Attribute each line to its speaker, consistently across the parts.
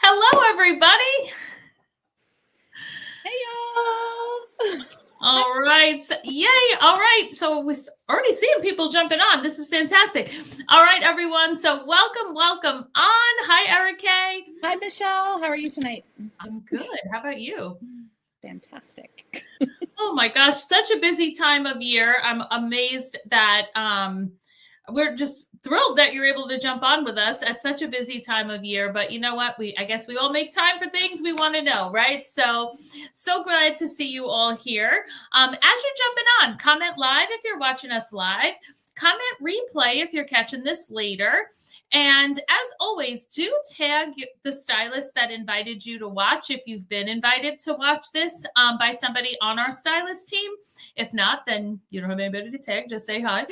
Speaker 1: Hello, everybody.
Speaker 2: Hey, y'all.
Speaker 1: All right. Yay. All right. So we're already seeing people jumping on. This is fantastic. All right, everyone. So welcome on. Hi, Eric K.
Speaker 2: Hi, Michelle. How are you tonight?
Speaker 1: I'm good. How about you?
Speaker 2: Fantastic.
Speaker 1: Oh my gosh, such a busy time of year. I'm amazed that we're just thrilled that you're able to jump on with us at such a busy time of year. But you know what? I guess we all make time for things we want to know, right? So glad to see you all here. As you're jumping on, comment live if you're watching us live. Comment replay if you're catching this later. And as always, do tag the stylist that invited you to watch if you've been invited to watch this by somebody on our stylist team. If not, then you don't have anybody to tag. Just say hi.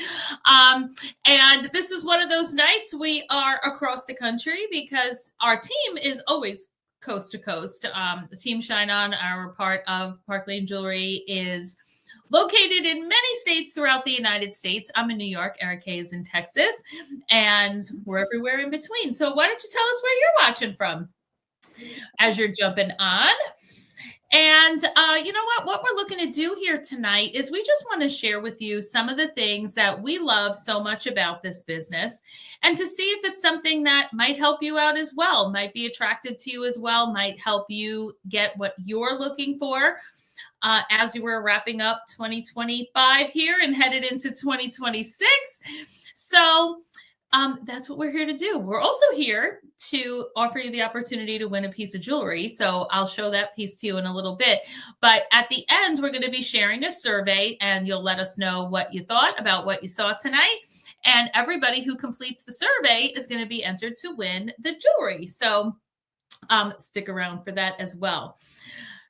Speaker 1: And this is one of those nights we are across the country because our team is always coast to coast. The Team Shine On, our part of Park Lane Jewelry, is located in many states throughout the United States. I'm in New York. Eric K is in Texas. And we're everywhere in between. So why don't you tell us where you're watching from as you're jumping on? And you know what we're looking to do here tonight is we just want to share with you some of the things that we love so much about this business and to see if it's something that might help you out as well, might be attractive to you as well, might help you get what you're looking for as you were wrapping up 2025 here and headed into 2026. So that's what we're here to do. We're also here to offer you the opportunity to win a piece of jewelry. So I'll show that piece to you in a little bit. But at the end, we're going to be sharing a survey and you'll let us know what you thought about what you saw tonight. And everybody who completes the survey is going to be entered to win the jewelry. So stick around for that as well.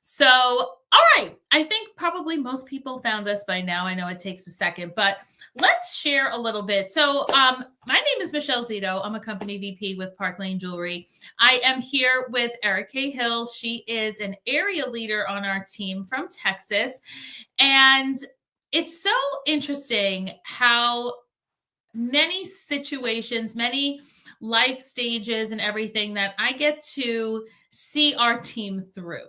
Speaker 1: So, all right. I think probably most people found us by now. I know it takes a second, but let's share a little bit. So my name is Michelle Zito. I'm a company VP with Park Lane Jewelry. I am here with Eric K. Hill. She is an area leader on our team from Texas. And it's so interesting how many situations, many life stages and everything that I get to see our team through.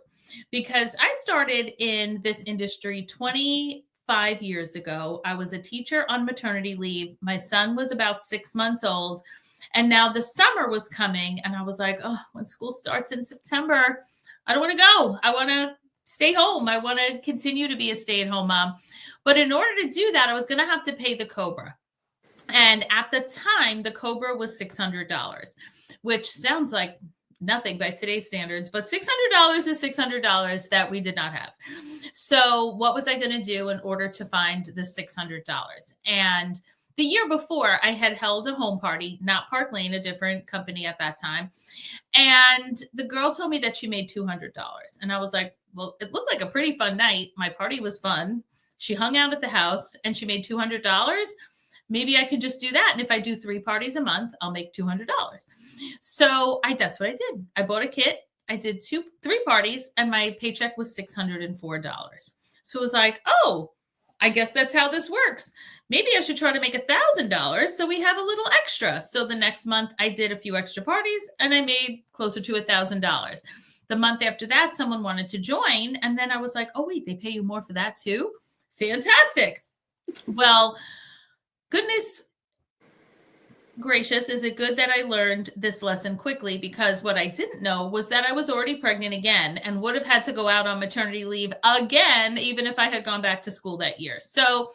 Speaker 1: Because I started in this industry 25 years ago. I was a teacher on maternity leave. My son was about 6 months old. And now the summer was coming. And I was like, oh, when school starts in September, I don't want to go. I want to stay home. I want to continue to be a stay-at-home mom. But in order to do that, I was going to have to pay the Cobra. And at the time, the Cobra was $600, which sounds like nothing by today's standards, but $600 is $600 that we did not have. So what was I going to do in order to find the $600? And the year before, I had held a home party, not Park Lane, a different company at that time. And the girl told me that she made $200. And I was like, well, it looked like a pretty fun night. My party was fun. She hung out at the house and she made $200. Maybe I could just do that. And if I do 3 parties a month, I'll make $200. So that's what I did. I bought a kit. I did 3 parties and my paycheck was $604. So it was like, oh, I guess that's how this works. Maybe I should try to make $1,000 so we have a little extra. So the next month I did a few extra parties and I made closer to $1,000. The month after that, someone wanted to join. And then I was like, oh, wait, they pay you more for that too? Fantastic. Well, goodness gracious, is it good that I learned this lesson quickly? Because what I didn't know was that I was already pregnant again and would have had to go out on maternity leave again, even if I had gone back to school that year. So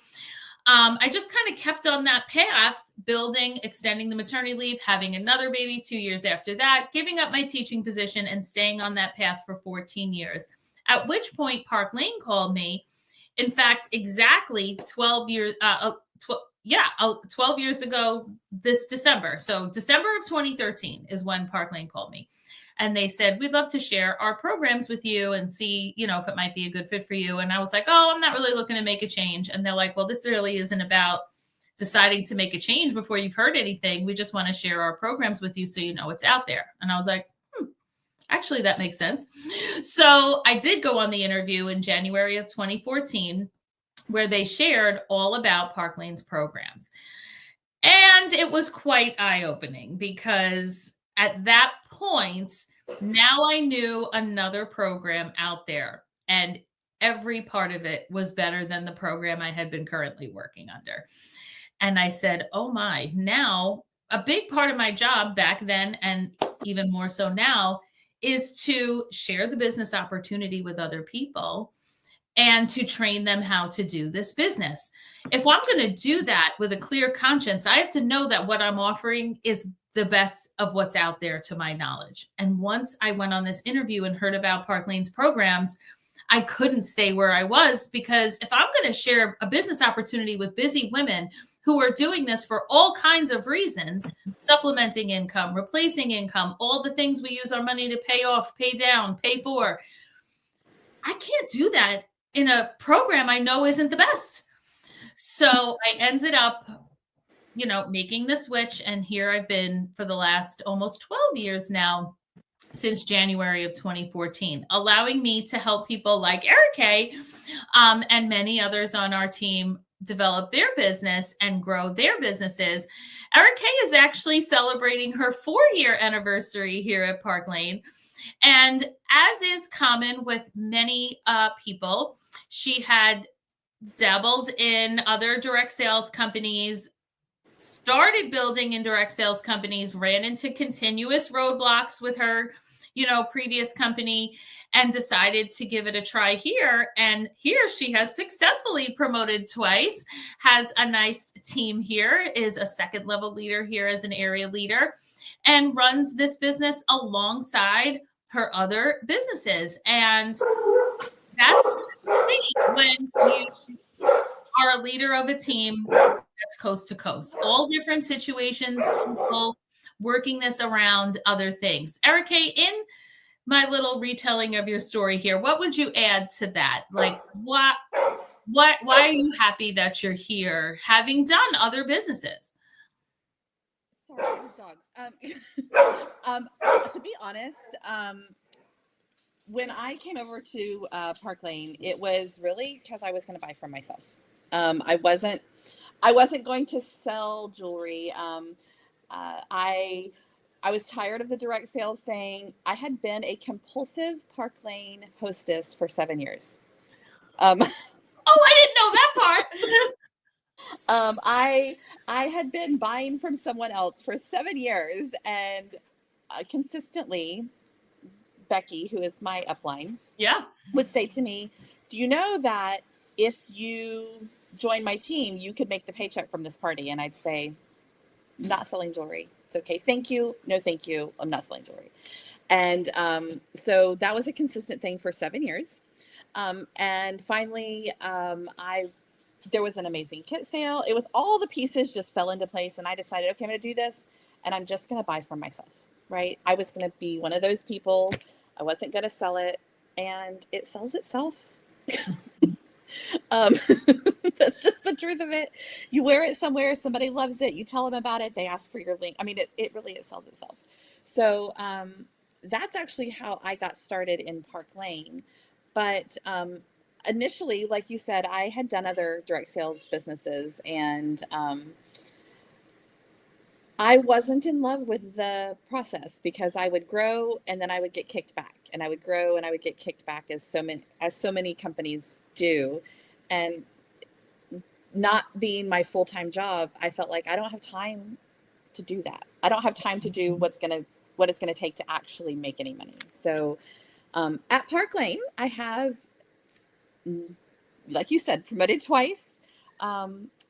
Speaker 1: I just kind of kept on that path, building, extending the maternity leave, having another baby 2 years after that, giving up my teaching position and staying on that path for 14 years. At which point Park Lane called me. In fact, exactly 12 years, 12 years ago this December. So December of 2013 is when Park Lane called me. And they said, we'd love to share our programs with you and see, if it might be a good fit for you. And I was like, oh, I'm not really looking to make a change. And they're like, well, this really isn't about deciding to make a change before you've heard anything. We just want to share our programs with you so you know what's out there. And I was like, actually, that makes sense. So I did go on the interview in January of 2014, where they shared all about Park Lane's programs. And it was quite eye-opening because at that points, now I knew another program out there, and every part of it was better than the program I had been currently working under. And I said, oh my, now a big part of my job back then, and even more so now, is to share the business opportunity with other people and to train them how to do this business. If I'm going to do that with a clear conscience, I have to know that what I'm offering is the best of what's out there to my knowledge. And once I went on this interview and heard about Park Lane's programs, I couldn't stay where I was, because if I'm going to share a business opportunity with busy women who are doing this for all kinds of reasons, supplementing income, replacing income, all the things we use our money to pay off, pay down, pay for, I can't do that in a program I know isn't the best. So I ended up, making the switch. And here I've been for the last almost 12 years now, since January of 2014, allowing me to help people like Erica and many others on our team develop their business and grow their businesses. Erica is actually celebrating her 4-year anniversary here at Park Lane. And as is common with many people, she had dabbled in other direct sales companies, started building in direct sales companies, ran into continuous roadblocks with her, previous company, and decided to give it a try here. And here she has successfully promoted twice, has a nice team here, is a second level leader here as an area leader, and runs this business alongside her other businesses. And that's what you see when you are a leader of a team that's coast to coast. All different situations, people working this around other things. Erica, in my little retelling of your story here, what would you add to that? Like, why are you happy that you're here, having done other businesses?
Speaker 2: Sorry, dogs. To be honest, when I came over to Park Lane, it was really because I was going to buy for myself. I wasn't going to sell jewelry. I was tired of the direct sales thing. I had been a compulsive Park Lane hostess for 7 years.
Speaker 1: Oh, I didn't know that part.
Speaker 2: I had been buying from someone else for 7 years, and consistently, Becky, who is my upline, would say to me, do you know that if you join my team, you could make the paycheck from this party? And I'd say, I'm not selling jewelry. It's okay. Thank you. No, thank you. I'm not selling jewelry. And so that was a consistent thing for 7 years. And finally, there was an amazing kit sale. It was all the pieces just fell into place. And I decided, okay, I'm going to do this, and I'm just going to buy for myself, right? I was going to be one of those people. I wasn't going to sell it, and it sells itself. That's just the truth of it. You wear it somewhere, somebody loves it, you tell them about it, they ask for your link. I mean, it really sells itself. So that's actually how I got started in Park Lane. But initially, like you said, I had done other direct sales businesses, and I wasn't in love with the process, because I would grow and then I would get kicked back, and I would grow and I would get kicked back, as so many companies do. And not being my full-time job, I felt like I don't have time to do that. I don't have time to do what it's going to take to actually make any money. So at Park Lane, I have, like you said, promoted twice.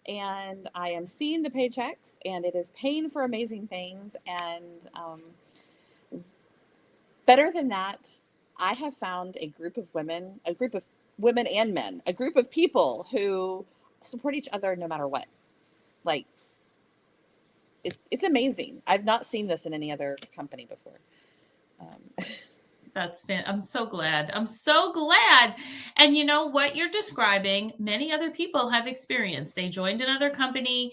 Speaker 2: And I am seeing the paychecks, and it is paying for amazing things. And better than that, I have found a group of women and men, a group of people who support each other no matter what. Like, it's amazing. I've not seen this in any other company before.
Speaker 1: I'm so glad. I'm so glad. And you know what you're describing, many other people have experienced. They joined another company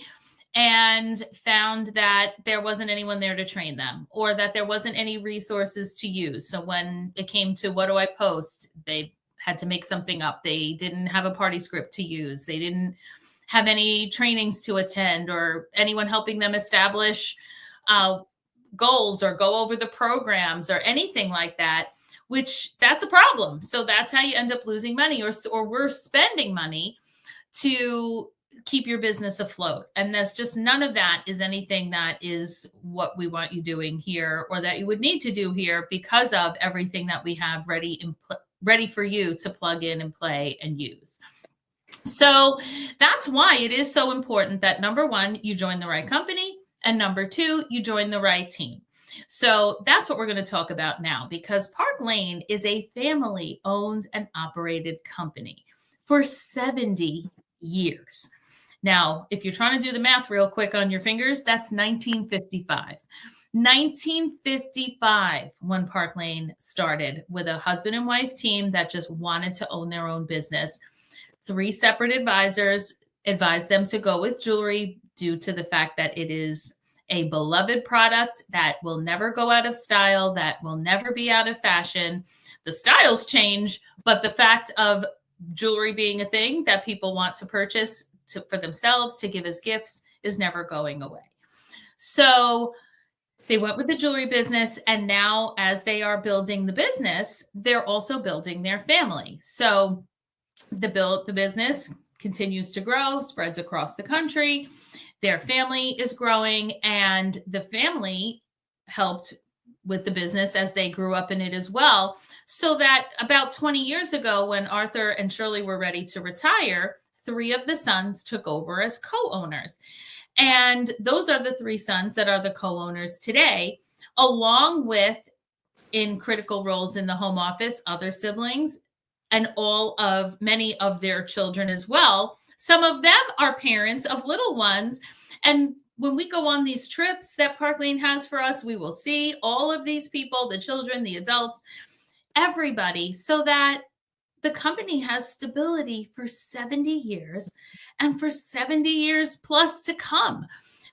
Speaker 1: and found that there wasn't anyone there to train them, or that there wasn't any resources to use. So when it came to what do I post, they had to make something up. They didn't have a party script to use. They didn't have any trainings to attend, or anyone helping them establish goals or go over the programs or anything like that, which that's a problem. So that's how you end up losing money, or we're spending money to keep your business afloat. And that's just, none of that is anything that is what we want you doing here, or that you would need to do here, because of everything that we have ready for you to plug in and play and use. So that's why it is so important that, number one, you join the right company, and number two, you join the right team. So that's what we're going to talk about now, because Park Lane is a family owned and operated company for 70 years. Now, if you're trying to do the math real quick on your fingers, that's 1955. 1955, when Park Lane started, with a husband and wife team that just wanted to own their own business. 3 separate advisors advised them to go with jewelry due to the fact that it is a beloved product that will never go out of style, that will never be out of fashion. The styles change, but the fact of jewelry being a thing that people want to purchase for themselves, to give as gifts, is never going away. So they went with the jewelry business, and now as they are building the business, they're also building their family. So the business continues to grow, spreads across the country. Their family is growing, and the family helped with the business as they grew up in it as well. So that about 20 years ago, when Arthur and Shirley were ready to retire, 3 of the sons took over as co-owners. And those are the 3 sons that are the co-owners today, along with, in critical roles in the home office, other siblings, and many of their children as well. Some of them are parents of little ones. And when we go on these trips that Park Lane has for us, we will see all of these people, the children, the adults, everybody, so that the company has stability for 70 years and for 70 years plus to come.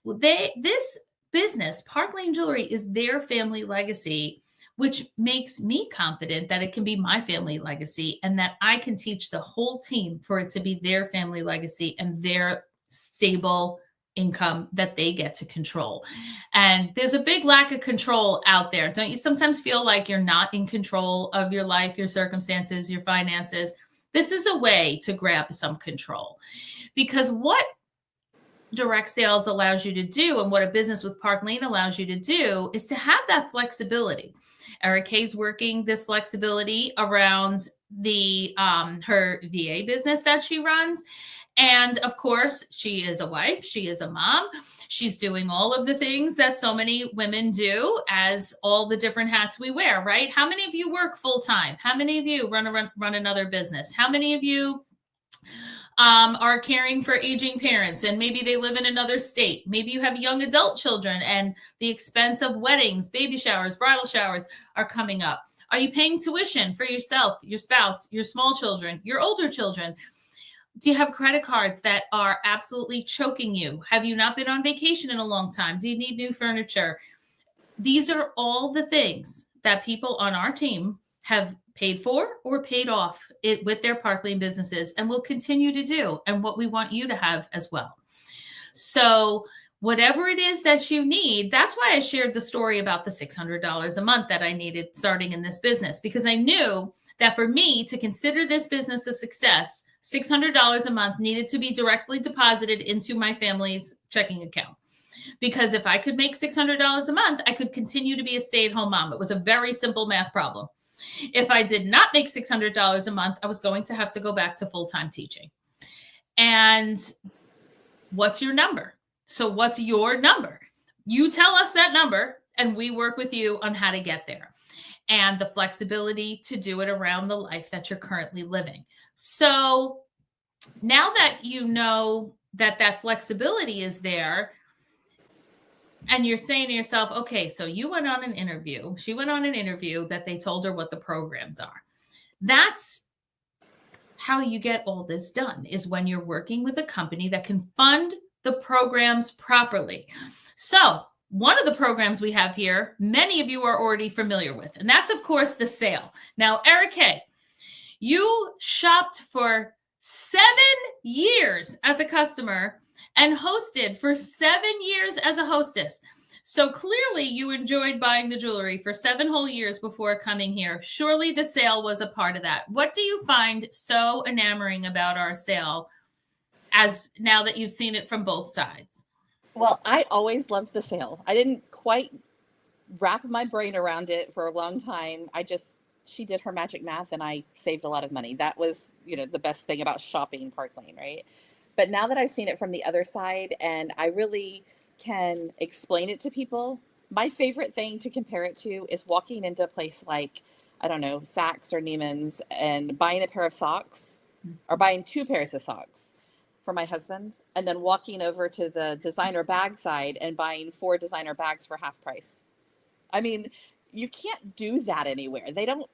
Speaker 1: This business, Park Lane Jewelry, is their family legacy, which makes me confident that it can be my family legacy, and that I can teach the whole team for it to be their family legacy and their stable income that they get to control. And there's a big lack of control out there. Don't you sometimes feel like you're not in control of your life, your circumstances, your finances? This is a way to grab some control, because what direct sales allows you to do, and what a business with Park Lane allows you to do, is to have that flexibility. Eric Kay's working this flexibility around her VA business that she runs. And of course, she is a wife, she is a mom, she's doing all of the things that so many women do, as all the different hats we wear, right? How many of you work full time? How many of you run another business? How many of you are caring for aging parents, and maybe they live in another state? Maybe you have young adult children, and the expense of weddings, baby showers, bridal showers are coming up. Are you paying tuition for yourself, your spouse, your small children, your older children? Do you have credit cards that are absolutely choking you? Have you not been on vacation in a long time? Do you need new furniture? These are all the things that people on our team have paid for or paid off with their Park Lane businesses, and will continue to do, and what we want you to have as well. So whatever it is that you need, that's why I shared the story about the $600 a month that I needed starting in this business, because I knew that for me to consider this business a success, $600 a month needed to be directly deposited into my family's checking account. Because if I could make $600 a month, I could continue to be a stay-at-home mom. It was a very simple math problem. If I did not make $600 a month, I was going to have to go back to full-time teaching. And what's your number? So what's your number? You tell us that number, and we work with you on how to get there, and the flexibility to do it around the life that you're currently living. So now that you know that that flexibility is there, and you're saying to yourself, okay, so you went on an interview. She went on an interview that they told her what the programs are. That's how you get all this done, is when you're working with a company that can fund the programs properly. So one of the programs we have here, many of you are already familiar with, and that's, of course, the sale. Now, Eric Kay, you shopped for 7 years as a customer and hosted for 7 years as a hostess. So clearly you enjoyed buying the jewelry for 7 whole years before coming here. Surely the sale was a part of that. What do you find so enamoring about our sale as now that you've seen it from both sides?
Speaker 2: Well, I always loved the sale. I didn't quite wrap my brain around it for a long time. She did her magic math and I saved a lot of money. That was, the best thing about shopping Park Lane, right? But now that I've seen it from the other side and I really can explain it to people, my favorite thing to compare it to is walking into a place like, I don't know, Saks or Neiman's and buying a pair of socks or buying 2 pairs of socks for my husband, and then walking over to the designer bag side and buying 4 designer bags for half price. I mean, you can't do that anywhere. They don't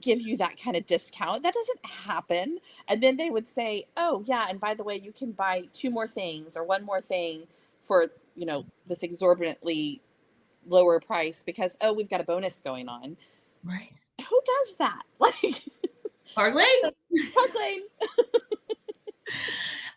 Speaker 2: give you that kind of discount. That doesn't happen. And then they would say, oh yeah, and by the way, you can buy 2 more things or 1 more thing for, this exorbitantly lower price because, oh, we've got a bonus going on.
Speaker 1: Right.
Speaker 2: Who does that? Like
Speaker 1: Park Lane.
Speaker 2: Park Lane.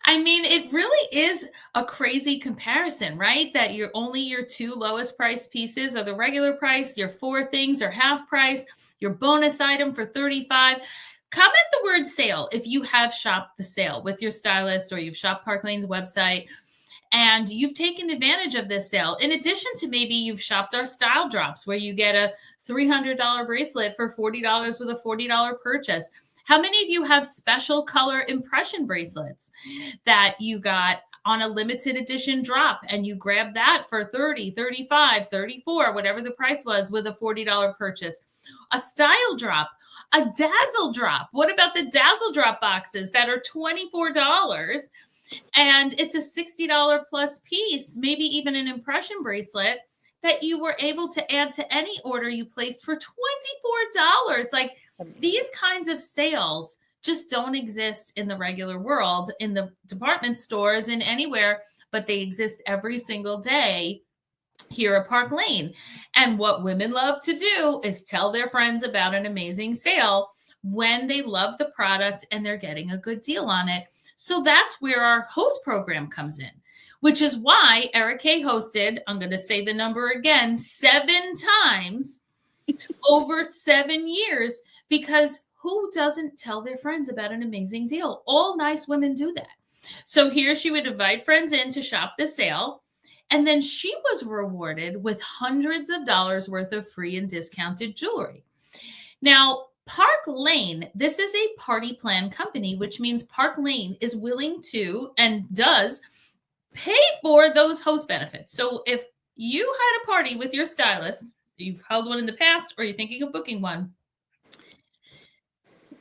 Speaker 1: I mean, it really is a crazy comparison, right? That your 2 lowest price pieces are the regular price, your 4 things are half price, your bonus item for $35. Comment the word sale if you have shopped the sale with your stylist or you've shopped Park Lane's website and you've taken advantage of this sale. In addition to maybe you've shopped our style drops where you get a $300 bracelet for $40 with a $40 purchase. How many of you have special color impression bracelets that you got on a limited edition drop and you grabbed that for $30, $35, $34, whatever the price was with a $40 purchase? A style drop, a dazzle drop. What about the dazzle drop boxes that are $24 and it's a $60 plus piece, maybe even an impression bracelet that you were able to add to any order you placed for $24. Like, these kinds of sales just don't exist in the regular world, in the department stores, in anywhere, but they exist every single day here at Park Lane. And what women love to do is tell their friends about an amazing sale when they love the product and they're getting a good deal on it. So that's where our host program comes in, which is why Eric Kay hosted, I'm going to say the number again, 7 times over 7 years, because who doesn't tell their friends about an amazing deal? All nice women do that. So here she would invite friends in to shop the sale, and then she was rewarded with hundreds of dollars worth of free and discounted jewelry. Now, Park Lane, this is a party plan company, which means Park Lane is willing to and does pay for those host benefits. So if you had a party with your stylist, you've held one in the past, or you're thinking of booking one,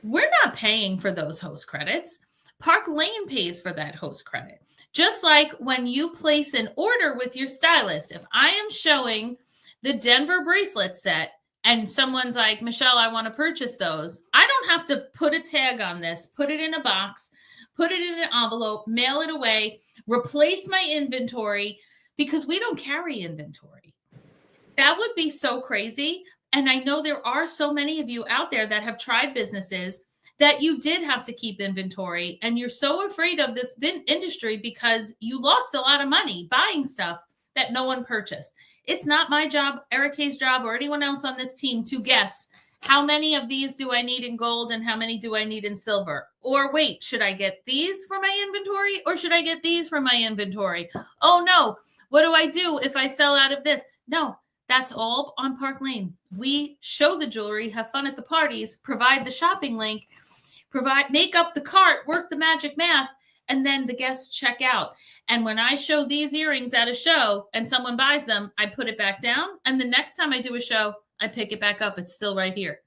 Speaker 1: we're not paying for those host credits. Park Lane pays for that host credit. Just like when you place an order with your stylist, if I am showing the Denver bracelet set and someone's like, Michelle, I want to purchase those, I don't have to put a tag on this, put it in a box, put it in an envelope, mail it away, replace my inventory, because we don't carry inventory. That would be so crazy. And I know there are so many of you out there that have tried businesses that you did have to keep inventory, and you're so afraid of this industry because you lost a lot of money buying stuff that no one purchased. It's not my job, Eric Kay's job, or anyone else on this team to guess how many of these do I need in gold and how many do I need in silver? Or wait, should I get these for my inventory or should I get these for my inventory? Oh no, what do I do if I sell out of this? No. That's all on Park Lane. We show the jewelry, have fun at the parties, provide the shopping link, make up the cart, work the magic math, and then the guests check out. And when I show these earrings at a show and someone buys them, I put it back down. And the next time I do a show, I pick it back up. It's still right here.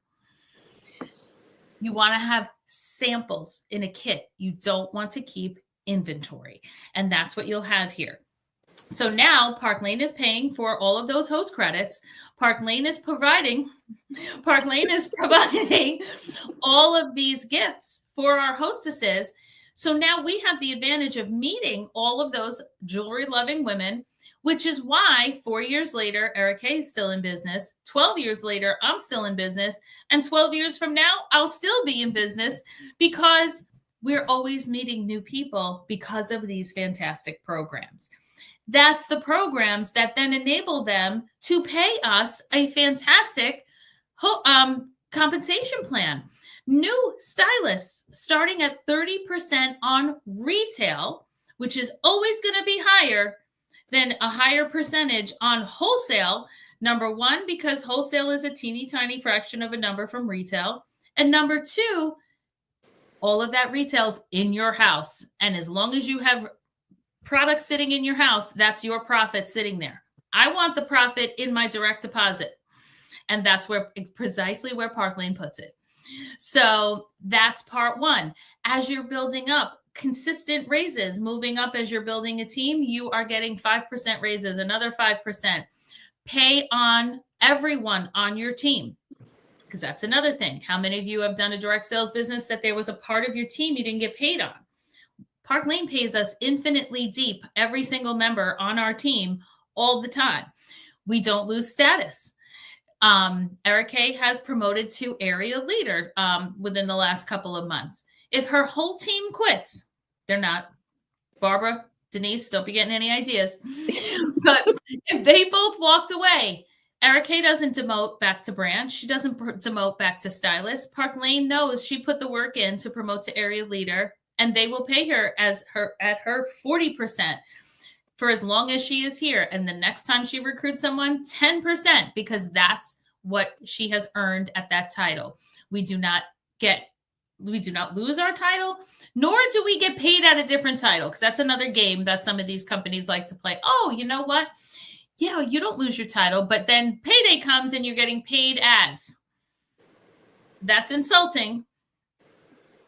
Speaker 1: You want to have samples in a kit. You don't want to keep inventory. And that's what you'll have here. So now Park Lane is paying for all of those host credits. Park Lane is providing all of these gifts for our hostesses. So now we have the advantage of meeting all of those jewelry loving women, which is why 4 years later, Eric Kay is still in business. 12 years later, I'm still in business. And 12 years from now, I'll still be in business, because we're always meeting new people because of these fantastic programs. That's the programs that then enable them to pay us a fantastic compensation plan. New stylists starting at 30% on retail, which is always going to be higher than a higher percentage on wholesale. Number one, because wholesale is a teeny tiny fraction of a number from retail. And number two, all of that retail's in your house. And as long as you have products sitting in your house, that's your profit sitting there. I want the profit in my direct deposit. And that's precisely where Park Lane puts it. So that's part one. As you're building up, consistent raises, moving up as you're building a team, you are getting 5% raises, another 5%. Pay on everyone on your team, because that's another thing. How many of you have done a direct sales business that there was a part of your team you didn't get paid on? Park Lane pays us infinitely deep, every single member on our team all the time. We don't lose status. Eric Kay has promoted to area leader within the last couple of months. If her whole team quits, they're not. Barbara, Denise, don't be getting any ideas. But if they both walked away, Eric Kay doesn't demote back to brand. She doesn't demote back to stylist. Park Lane knows she put the work in to promote to area leader, and they will pay her at her 40% for as long as she is here. And the next time she recruits someone, 10%, because that's what she has earned at that title. We do not lose our title, nor do we get paid at a different title, because that's another game that some of these companies like to play. Oh, you know what? Yeah, you don't lose your title, but then payday comes and you're getting paid as. That's insulting.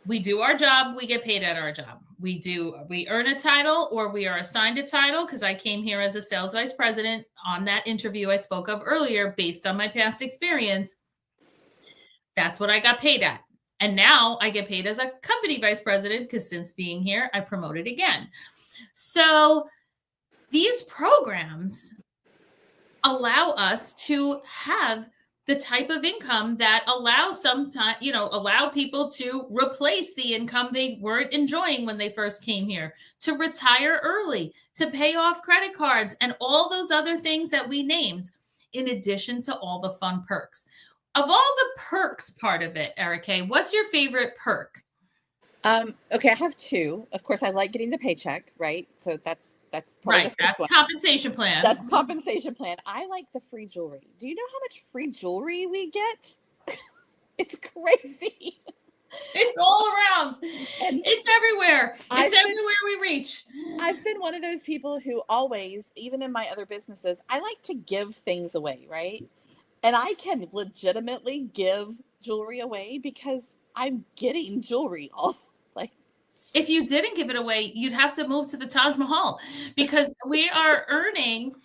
Speaker 1: We do our job, we get paid at our job. We earn a title, or we are assigned a title, because I came here as a sales vice president on that interview I spoke of earlier based on my past experience. That's what I got paid at. And now I get paid as a company vice president, because since being here, I promoted again. So these programs allow us to have the type of income that allows allow people to replace the income they weren't enjoying when they first came here, to retire early, to pay off credit cards, and all those other things that we named, in addition to all the fun perks. Of all the perks part of it, Eric Kay, what's your favorite perk?
Speaker 2: Okay, I have two. Of course, I like getting the paycheck, right? So that's
Speaker 1: right. That's compensation plan.
Speaker 2: That's compensation plan. I like the free jewelry. Do you know how much free jewelry we get? It's crazy.
Speaker 1: It's all around. And it's everywhere. It's everywhere we reach.
Speaker 2: I've been one of those people who always, even in my other businesses, I like to give things away, right? And I can legitimately give jewelry away because I'm getting jewelry all
Speaker 1: if you didn't give it away, you'd have to move to the Taj Mahal, because we are earning,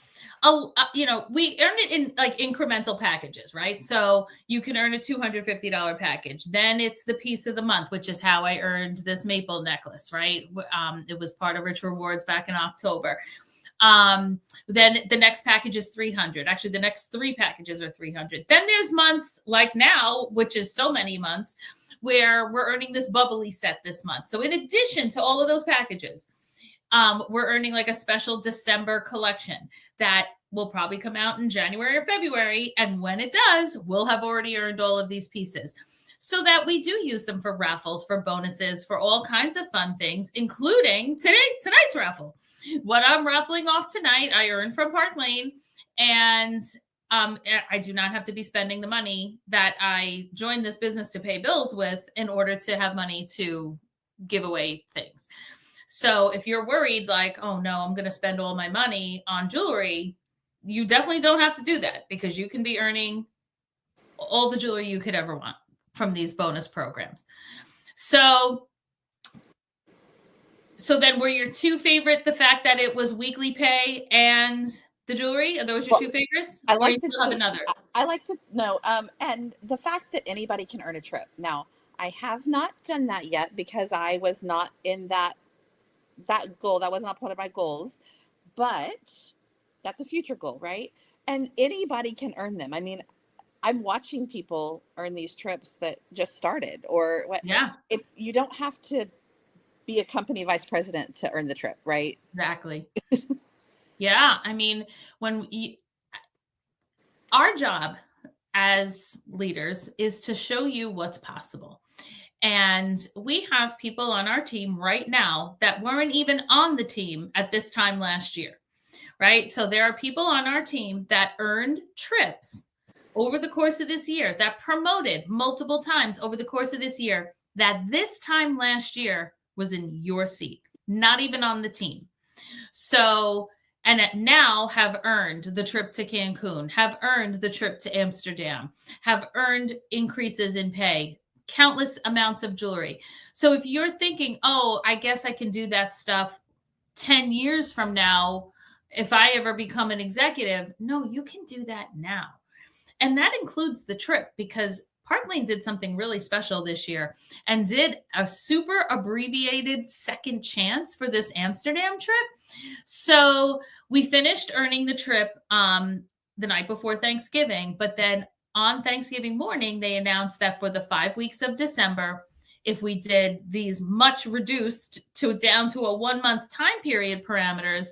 Speaker 1: we earn it in like incremental packages, right? So you can earn a $250 package. Then it's the piece of the month, which is how I earned this maple necklace, right? It was part of Rich Rewards back in October. Then the next package is $300. Actually, the next 3 packages are $300. Then there's months like now, which is so many months, where we're earning this bubbly set this month. So in addition to all of those packages, we're earning like a special December collection that will probably come out in January or February. And when it does, we'll have already earned all of these pieces, so that we do use them for raffles, for bonuses, for all kinds of fun things, including tonight's raffle. What I'm raffling off tonight, I earned from Park Lane, and I do not have to be spending the money that I joined this business to pay bills with in order to have money to give away things. So if you're worried like, oh no, I'm going to spend all my money on jewelry, you definitely don't have to do that, because you can be earning all the jewelry you could ever want from these bonus programs. So then were your two favorite the fact that it was weekly pay and the jewelry? Are those your two favorites?
Speaker 2: I like
Speaker 1: to still have another.
Speaker 2: I like to no. And the fact that anybody can earn a trip. Now, I have not done that yet because I was not in that goal. That was not part of my goals, but that's a future goal, right? And anybody can earn them. I mean, I'm watching people earn these trips that just started, or what?
Speaker 1: Yeah.
Speaker 2: If you don't have to be a company vice president to earn the trip, right?
Speaker 1: Exactly. Yeah. I mean, our job as leaders is to show you what's possible. And we have people on our team right now that weren't even on the team at this time last year, right? So there are people on our team that earned trips over the course of this year, that promoted multiple times over the course of this year, that this time last year was in your seat, not even on the team. So, and now have earned the trip to Cancun, have earned the trip to Amsterdam, have earned increases in pay, countless amounts of jewelry. So if you're thinking, oh, I guess I can do that stuff 10 years from now, if I ever become an executive, no, you can do that now. And that includes the trip, because Park Lane did something really special this year and did a super abbreviated second chance for this Amsterdam trip. So we finished earning the trip the night before Thanksgiving, but then on Thanksgiving morning, they announced that for the 5 weeks of December, if we did these much reduced down to a 1 month time period parameters,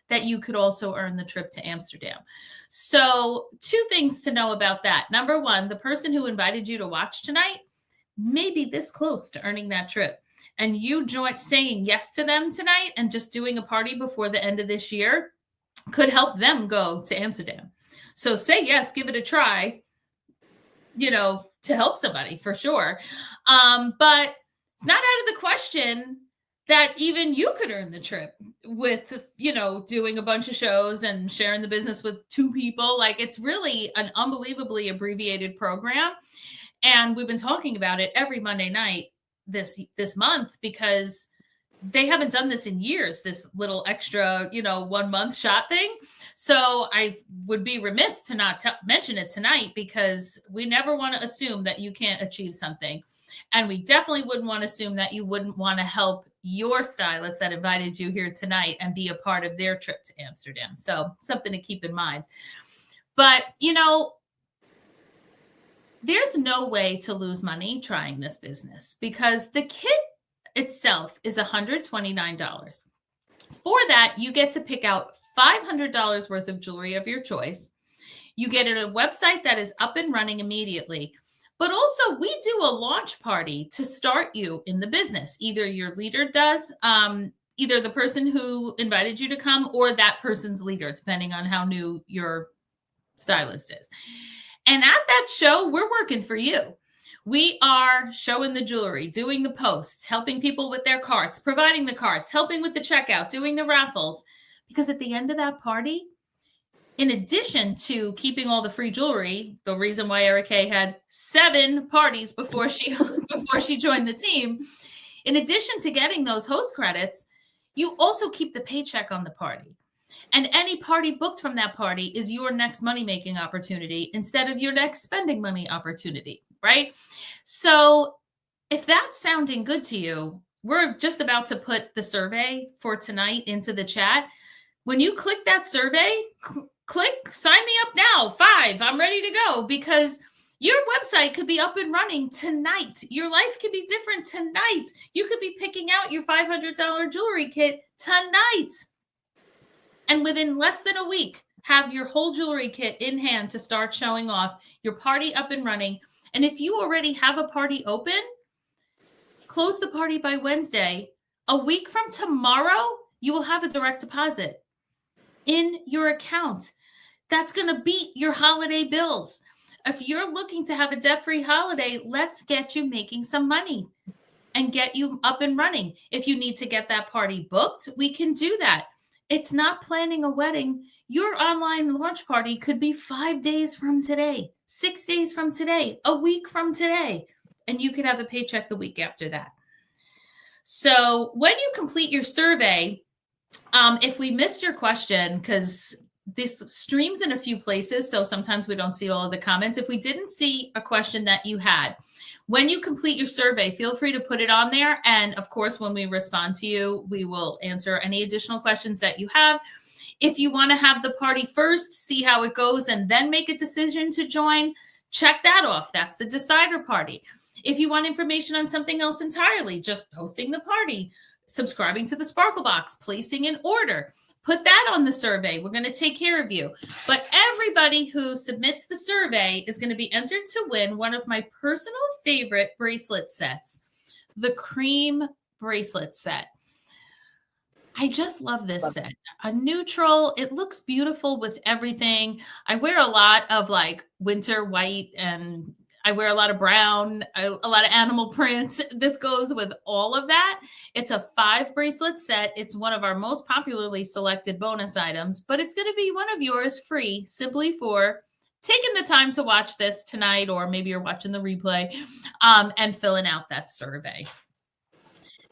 Speaker 1: that you could also earn the trip to Amsterdam. So 2 things to know about that. Number 1, the person who invited you to watch tonight may be this close to earning that trip. And you saying yes to them tonight and just doing a party before the end of this year could help them go to Amsterdam. So say yes, give it a try, to help somebody for sure. But it's not out of the question that even you could earn the trip with, doing a bunch of shows and sharing the business with 2 people. Like, it's really an unbelievably abbreviated program. And we've been talking about it every Monday night this month, because they haven't done this in years, this little extra, 1 month shot thing. So I would be remiss to not mention it tonight, because we never want to assume that you can't achieve something. And we definitely wouldn't want to assume that you wouldn't want to help your stylist that invited you here tonight and be a part of their trip to Amsterdam. So something to keep in mind. But, there's no way to lose money trying this business, because the kit itself is $129. For that, you get to pick out $500 worth of jewelry of your choice. You get a website that is up and running immediately. But also, we do a launch party to start you in the business. Either your leader does, either the person who invited you to come or that person's leader, depending on how new your stylist is. And at that show, we're working for you. We are showing the jewelry, doing the posts, helping people with their carts, providing the carts, helping with the checkout, doing the raffles. Because at the end of that party, in addition to keeping all the free jewelry, the reason why Erica had 7 parties before she joined the team, in addition to getting those host credits, you also keep the paycheck on the party. And any party booked from that party is your next money-making opportunity instead of your next spending money opportunity, right? So if that's sounding good to you, we're just about to put the survey for tonight into the chat. When you click that survey, click sign me up now, 5, I'm ready to go, because your website could be up and running tonight. Your life could be different tonight. You could be picking out your $500 jewelry kit tonight. And within less than a week, have your whole jewelry kit in hand to start showing off, your party up and running. And if you already have a party open, close the party by Wednesday. A week from tomorrow, you will have a direct deposit in your account. That's going to beat your holiday bills. If you're looking to have a debt-free holiday, let's get you making some money and get you up and running. If you need to get that party booked, we can do that. It's not planning a wedding. Your online launch party could be 5 days from today, 6 days from today, a week from today, and you could have a paycheck the week after that. So when you complete your survey, if we missed your question, because this streams in a few places, so sometimes we don't see all of the comments. If we didn't see a question that you had, when you complete your survey, feel free to put it on there. And of course, when we respond to you, we will answer any additional questions that you have. If you want to have the party first, see how it goes, and then make a decision to join, check that off. That's the decider party. If you want information on something else entirely, just hosting the party, subscribing to the Sparkle Box, placing an order, Put that on the survey. We're going to take care of you. But everybody who submits the survey is going to be entered to win one of my personal favorite bracelet sets, the cream bracelet set. I just love this set. A neutral. It looks beautiful with everything. I wear a lot of like winter white, and I wear a lot of brown, a lot of animal prints. This goes with all of that. It's a 5 bracelet set. It's one of our most popularly selected bonus items, but it's going to be one of yours free simply for taking the time to watch this tonight, or maybe you're watching the replay, and filling out that survey.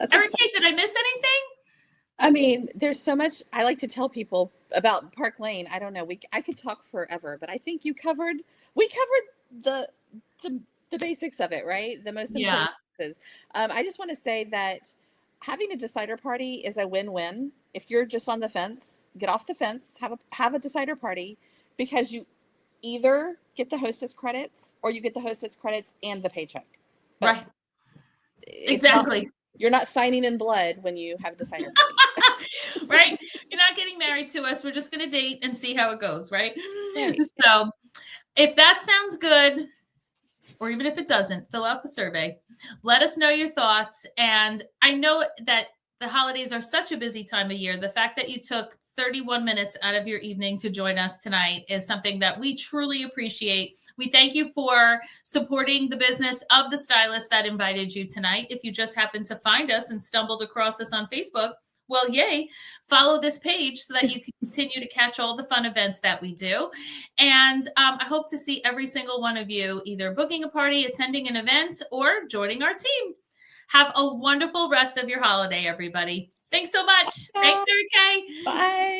Speaker 1: Erica, did I miss anything?
Speaker 2: I mean, there's so much I like to tell people about Park Lane. I don't know. I could talk forever, but I think we covered the basics of it, right? The most important pieces. I just want to say that having a decider party is a win-win. If you're just on the fence, get off the fence, have a decider party, because you either get the hostess credits or you get the hostess credits and the paycheck. But
Speaker 1: right. Exactly.
Speaker 2: You're not signing in blood when you have a decider party.
Speaker 1: Right. You're not getting married to us. We're just going to date and see how it goes. Right.
Speaker 2: Right.
Speaker 1: So if that sounds good, or even if it doesn't, fill out the survey. Let us know your thoughts. And I know that the holidays are such a busy time of year. The fact that you took 31 minutes out of your evening to join us tonight is something that we truly appreciate. We thank you for supporting the business of the stylist that invited you tonight. If you just happened to find us and stumbled across us on Facebook, well, yay, follow this page so that you can continue to catch all the fun events that we do. And I hope to see every single one of you either booking a party, attending an event, or joining our team. Have a wonderful rest of your holiday, everybody. Thanks so much. Thanks, Mary Kay.
Speaker 2: Bye.